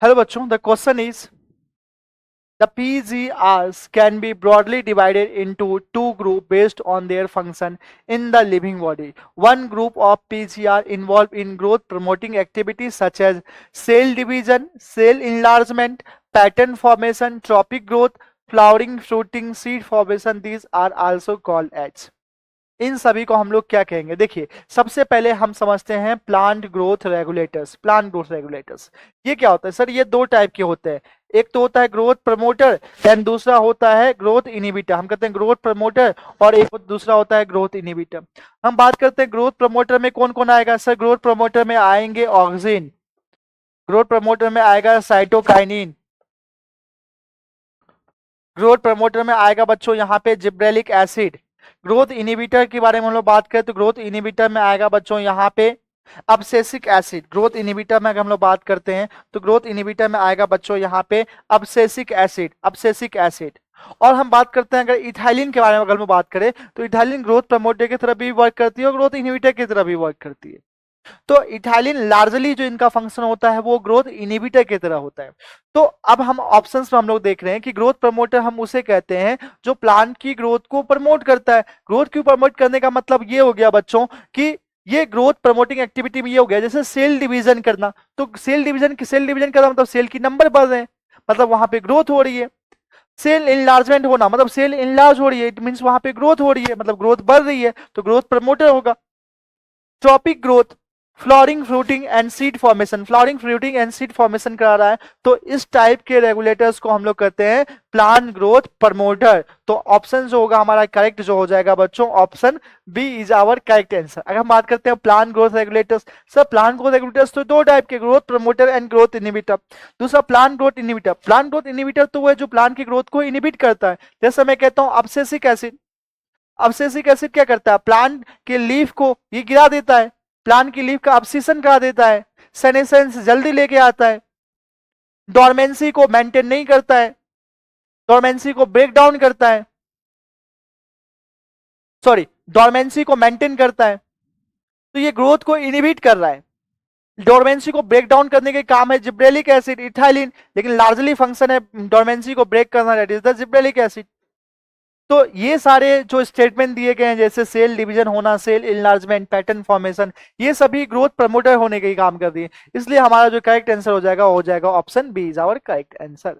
Hello बच्चों, the question is the PGRs can be broadly divided into two groups based on their function in the living body. One group of PGR involved in growth promoting activities such as cell division, cell enlargement, pattern formation, trophic growth, flowering, fruiting, seed formation. These are also called as. इन सभी को हम लोग क्या कहेंगे? देखिए, सबसे पहले हम समझते हैं plant growth regulators. Plant growth regulators ये क्या होता है सर? ये दो टाइप के होते हैं। एक तो होता है ग्रोथ प्रमोटर एंड दूसरा होता है ग्रोथ इनहिबिटर। हम कहते हैं ग्रोथ प्रमोटर और एक दूसरा होता है ग्रोथ इनहिबिटर। हम बात करते हैं ग्रोथ प्रमोटर में कौन कौन आएगा सर? ग्रोथ प्रमोटर में आएंगे ऑक्सिन, ग्रोथ प्रमोटर में आएगा साइटोकाइनिन, ग्रोथ प्रमोटर में आएगा बच्चों यहाँ पे जिब्रेलिक एसिड। ग्रोथ इनहिबिटर के बारे में हम लोग बात करें तो ग्रोथ इनहिबिटर में आएगा बच्चों यहाँ पे अब्सेसिक एसिड। ग्रोथ इनहिबिटर में अगर हम लोग बात करते हैं तो ग्रोथ इनहिबिटर में आएगा बच्चों यहाँ पे अब्सेसिक एसिड, अब्सेसिक एसिड। और हम बात करते हैं अगर इथाइलिन के बारे में अगर हम बात करें तो इथाइलिन ग्रोथ प्रमोटर की तरफ भी वर्क करती है और ग्रोथ इनहिबिटर की तरफ भी वर्क करती है। तो इथाइलिन लार्जली जो इनका फंक्शन होता है वो ग्रोथ इनहिबिटर की तरह होता है। तो अब हम ऑप्शंस में हम लोग देख रहे हैं कि ग्रोथ प्रमोटर हम उसे कहते हैं जो प्लांट की ग्रोथ को प्रमोट करता है। ग्रोथ को प्रमोट करने का मतलब ये हो गया बच्चों कि ये ग्रोथ प्रमोटिंग एक्टिविटी में ये हो गया जैसे सेल डिवीजन करना। तो सेल डिवीजन करना मतलब सेल की नंबर बढ़ रहे हैं, मतलब वहां पे ग्रोथ हो रही है। सेल इनलार्जमेंट होना मतलब सेल इनलार्ज हो रही है, इट मींस वहां पे ग्रोथ हो रही है, मतलब ग्रोथ बढ़ रही है, तो ग्रोथ प्रमोटर होगा। Tropic growth, flowering fruiting and seed formation, flowering fruiting and seed formation करा रहा है, तो इस टाइप के रेगुलेटर्स को हम लोग कहते हैं प्लांट ग्रोथ प्रमोटर। तो ऑप्शन जो होगा हमारा करेक्ट जो हो जाएगा बच्चों, option B is our correct answer. अगर हम बात करते हैं plant growth regulators, sir plant growth regulators तो दो टाइप के, growth promoter and growth inhibitor. दूसरा plant growth inhibitor. Plant growth inhibitor तो वो है जो प्लांट की ग्रोथ को इनहिबिट करता है। जैसे मैं कहता हूं अब्सेसिक एसिड, अब्सेसिक एसिड क्या करता है? प्लांट के लीफ को ये गिरा देता है, प्लांट की लीफ का अब्सिशन करा देता है, सेनेसेंस जल्दी लेके आता है, डोरमेंसी को मेंटेन नहीं करता है, डोरमेंसी को ब्रेक डाउन करता है, सॉरी डोरमेंसी को मेंटेन करता है। तो ये ग्रोथ को इनहिबिट कर रहा है। डोरमेंसी को ब्रेक डाउन करने के काम है जिब्रेलिक एसिड, इथाइलिन, लेकिन लार्जली फंक्शन है डोरमेंसी को ब्रेक करना, that is the gibberellic acid. तो ये सारे जो स्टेटमेंट दिए गए हैं जैसे सेल डिवीजन होना, सेल इनलार्जमेंट, पैटर्न फॉर्मेशन, ये सभी ग्रोथ प्रमोटर होने के काम कर रही है। इसलिए हमारा जो करेक्ट आंसर हो जाएगा option B is our correct answer.